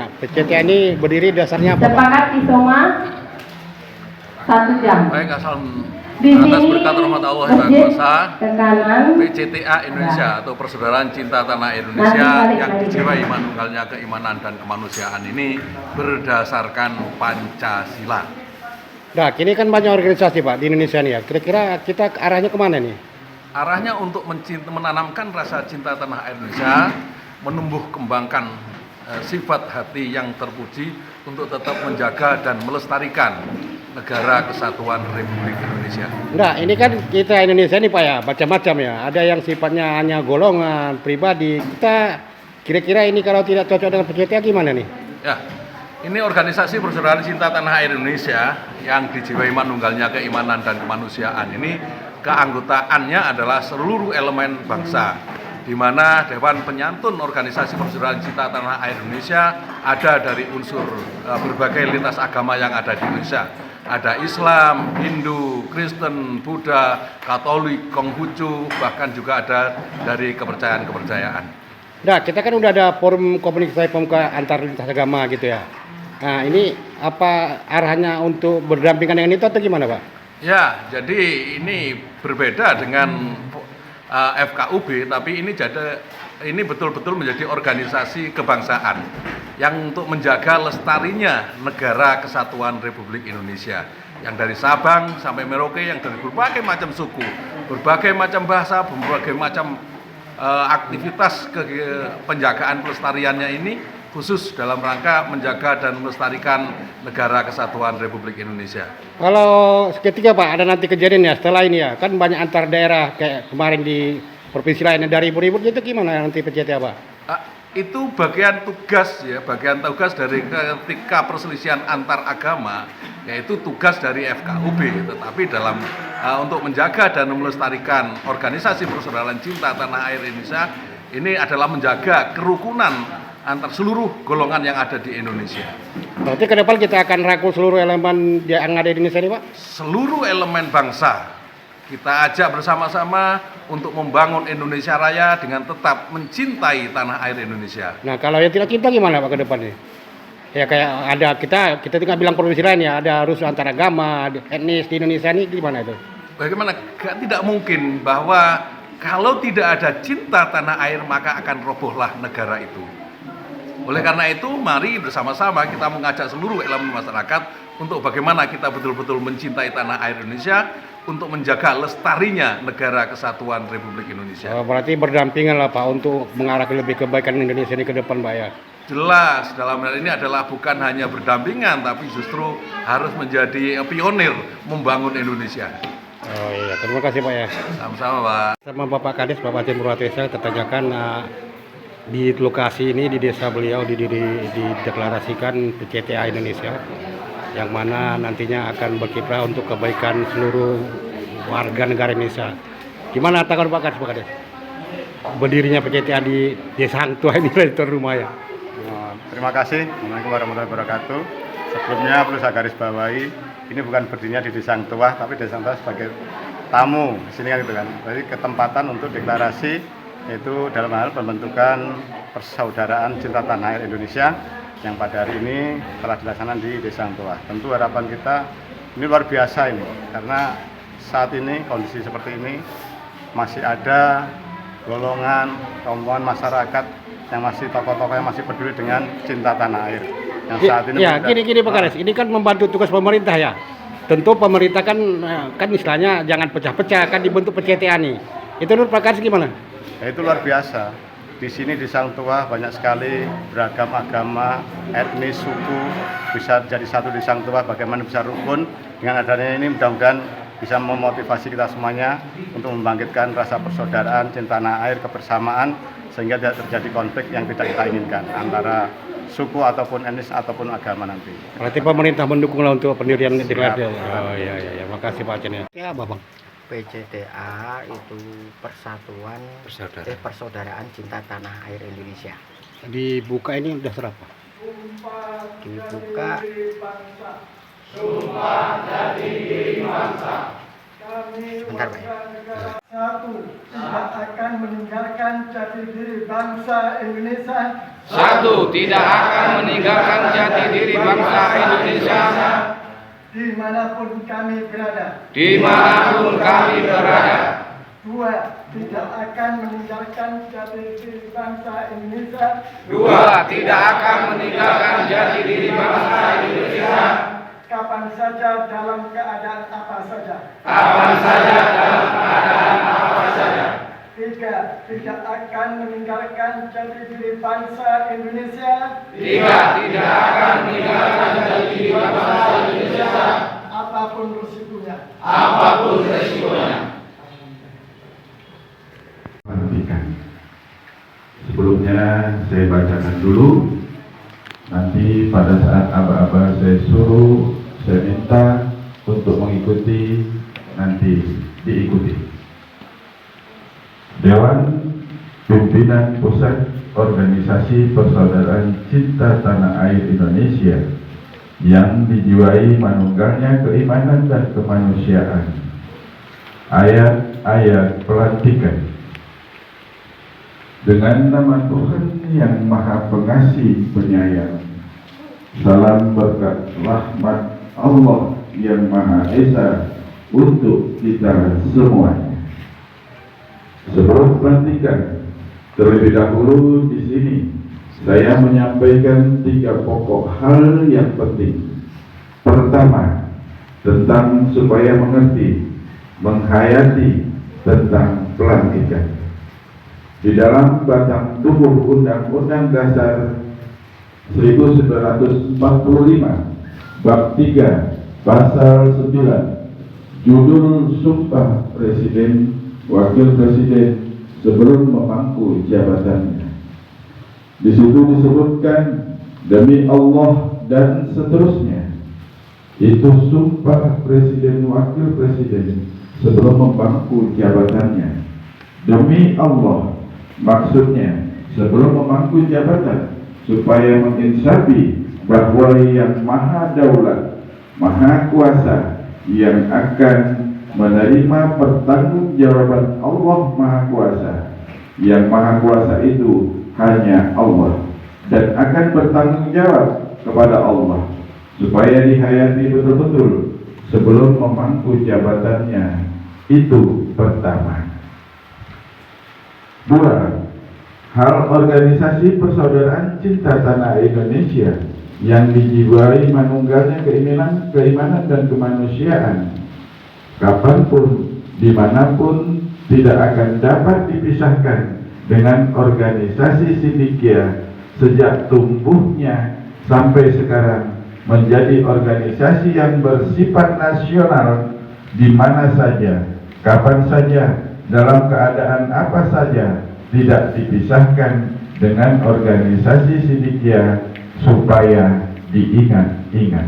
tanya, PCTA ini berdiri dasarnya apa, Pak? Sepakat Isoma 1 jam. Baik, asal Di atas sini berkat rahmat Allah yang Maha masjid Kuasa, ke kanan. PCTA Indonesia atau Persaudaraan Cinta Tanah Air Indonesia yang dijiwai manunggalnya keimanan dan kemanusiaan ini berdasarkan Pancasila. Nah, kini kan banyak organisasi, Pak, di Indonesia nih ya. Kira-kira kita arahnya kemana nih? Arahnya untuk menanamkan rasa cinta tanah air Indonesia, menumbuh kembangkan sifat hati yang terpuji untuk tetap menjaga dan melestarikan negara kesatuan Republik Indonesia. Nah, ini kan kita Indonesia nih, Pak ya, macam-macam ya. Ada yang sifatnya hanya golongan, pribadi. Kita kira-kira ini kalau tidak cocok dengan PCTA gimana nih? Ya, ini organisasi Persaudaraan Cinta Tanah Air Indonesia yang dijiwai manunggalnya keimanan dan kemanusiaan ini keanggotaannya adalah seluruh elemen bangsa, di mana Dewan Penyantun Organisasi Persaudaraan Cinta Tanah Air Indonesia ada dari unsur berbagai lintas agama yang ada di Indonesia. Ada Islam, Hindu, Kristen, Buddha, Katolik, Konghucu, bahkan juga ada dari kepercayaan-kepercayaan. Nah, kita kan udah ada forum komunikasi pemuka antar lintas agama gitu ya. Nah, ini apa arahnya untuk berdampingan dengan itu atau gimana, Pak? Ya, jadi ini berbeda dengan FKUB, tapi ini betul-betul menjadi organisasi kebangsaan yang untuk menjaga lestarinya negara kesatuan Republik Indonesia, yang dari Sabang sampai Merauke, yang dari berbagai macam suku, berbagai macam bahasa, berbagai macam aktivitas penjagaan pelestariannya ini khusus dalam rangka menjaga dan melestarikan negara kesatuan Republik Indonesia. Kalau ketika, Pak, ada nanti kejadian ya setelah ini ya, kan banyak antar daerah kayak kemarin di provinsi lainnya dari ribut-ribut itu gimana nanti PCTA, Pak? Itu bagian tugas ya, bagian tugas dari ketika perselisihan antar agama, yaitu tugas dari FKUB. Tetapi dalam untuk menjaga dan melestarikan organisasi Persaudaraan Cinta Tanah Air Indonesia ini adalah menjaga kerukunan antar seluruh golongan yang ada di Indonesia. Berarti ke depan kita akan rangkul seluruh elemen yang ada di Indonesia ini, Pak? Seluruh elemen bangsa kita ajak bersama-sama untuk membangun Indonesia Raya dengan tetap mencintai tanah air Indonesia. Nah, kalau yang tidak cinta gimana, Pak, ke depan ini? Ya kayak ada kita tinggal bilang provinsi lain ya, ada harus antar agama, etnis di Indonesia ini gimana itu? Bagaimana? Tidak mungkin bahwa kalau tidak ada cinta tanah air maka akan robohlah negara itu. Oleh karena itu, mari bersama-sama kita mengajak seluruh elemen masyarakat untuk bagaimana kita betul-betul mencintai tanah air Indonesia untuk menjaga lestarinya negara kesatuan Republik Indonesia. Oh, berarti berdampingan lah, Pak, untuk mengarah ke lebih kebaikan Indonesia ini ke depan, Pak ya? Jelas, dalam hal ini adalah bukan hanya berdampingan, tapi justru harus menjadi pionir membangun Indonesia. Oh iya, terima kasih, Pak ya. Sama-sama, Pak. Sama Bapak Kades, Bapak Timur Atesa, kita tanyakan di lokasi ini, di desa beliau dideklarasikan PCTA Indonesia, yang mana nantinya akan berkiprah untuk kebaikan seluruh warga negara Indonesia. Gimana tanggapan Pak Kades? Berdirinya PCTA di Desa Hang Tuah ini dari tuan rumah ya. Terima kasih. Assalamualaikum warahmatullahi wabarakatuh. Sebelumnya perlu saya garis bawahi, ini bukan berdirinya di Desa Hang Tuah, tapi Desa Hang Tuah sebagai tamu di sini kan gitu kan. Jadi ketempatan untuk deklarasi yaitu dalam hal pembentukan Persaudaraan Cinta Tanah Air Indonesia yang pada hari ini telah dilaksanakan di Desa Hang Tuah. Tentu harapan kita ini luar biasa ini, karena saat ini kondisi seperti ini masih ada golongan masyarakat yang masih tokoh-tokoh yang masih peduli dengan cinta tanah air. Yang saat ini ya, gini Pak Kades, ini kan membantu tugas pemerintah ya. Tentu pemerintah kan istilahnya jangan pecah-pecah, kan dibentuk PCTA nih. Itu menurut Pak Kades gimana? Ya, itu luar biasa. Di sini di Hang Tuah banyak sekali beragam agama, etnis, suku bisa jadi satu di Hang Tuah. Bagaimana bisa rukun? Dengan adanya ini mudah-mudahan bisa memotivasi kita semuanya untuk membangkitkan rasa persaudaraan, cinta tanah air, kebersamaan, sehingga tidak terjadi konflik yang tidak kita inginkan antara suku ataupun etnis ataupun agama nanti. Berarti pemerintah mendukunglah untuk pendirian deklarasi. Oh iya, makasih Pak Aceh. Ya, Bang. PCTA itu Persaudaraan Cinta Tanah Air Indonesia. Dibuka ini udah berapa? Dibuka sebentar Pak ya. Satu, tidak akan meninggalkan jati diri bangsa Indonesia Satu, tidak akan meninggalkan jati diri bangsa Indonesia dimanapun kami berada. dimanapun kami berada. Dua, tidak akan meninggalkan jati diri bangsa Indonesia Dua, tidak akan meninggalkan jati diri bangsa Indonesia kapan saja dalam keadaan apa saja. kapan saja dalam keadaan apa saja. Tiga, tidak akan meninggalkan jati diri bangsa Indonesia Tiga, tidak akan meninggalkan jati diri bangsa Indonesia apapun risikonya. apapun resikonya. Perhatikan. Sebelumnya saya bacakan dulu. Nanti pada saat aba-aba saya suruh, saya minta untuk mengikuti, nanti diikuti. Dewan Pimpinan Pusat Organisasi Persaudaraan Cinta Tanah Air Indonesia yang dijiwai manunggalnya keimanan dan kemanusiaan. Ayat-ayat pelantikan. Dengan nama Tuhan yang Maha Pengasih Penyayang, salam berkat rahmat Allah yang Maha Esa untuk kita semuanya. Sebelum pelantikan, terlebih dahulu di sini saya menyampaikan 3 pokok hal yang penting. Pertama, tentang supaya mengerti, menghayati tentang pelantikan. Di dalam batang tubuh Undang-Undang Dasar 1945 Bab 3 Pasal 9 Judul Sumpah Presiden Wakil Presiden sebelum memangku jabatannya. Di situ disebutkan demi Allah dan seterusnya. Itu sumpah Presiden Wakil Presiden sebelum memangku jabatannya. Demi Allah, maksudnya sebelum memangku jabatan supaya menginsafi bahwa yang Maha Daulat, Maha Kuasa yang akan menerima pertanggungjawaban Allah Maha Kuasa. Yang Maha Kuasa itu hanya Allah dan akan bertanggung jawab kepada Allah supaya dihayati betul-betul sebelum memangku jabatannya. Itu pertama. 2. Hal organisasi persaudaraan cinta tanah air Indonesia yang dijiwai manunggalnya keimanan dan kemanusiaan, kapanpun, dimanapun, tidak akan dapat dipisahkan dengan organisasi Sindikia sejak tumbuhnya sampai sekarang menjadi organisasi yang bersifat nasional di mana saja, kapan saja, dalam keadaan apa saja, tidak dipisahkan dengan organisasi Sindikia supaya diingat-ingat.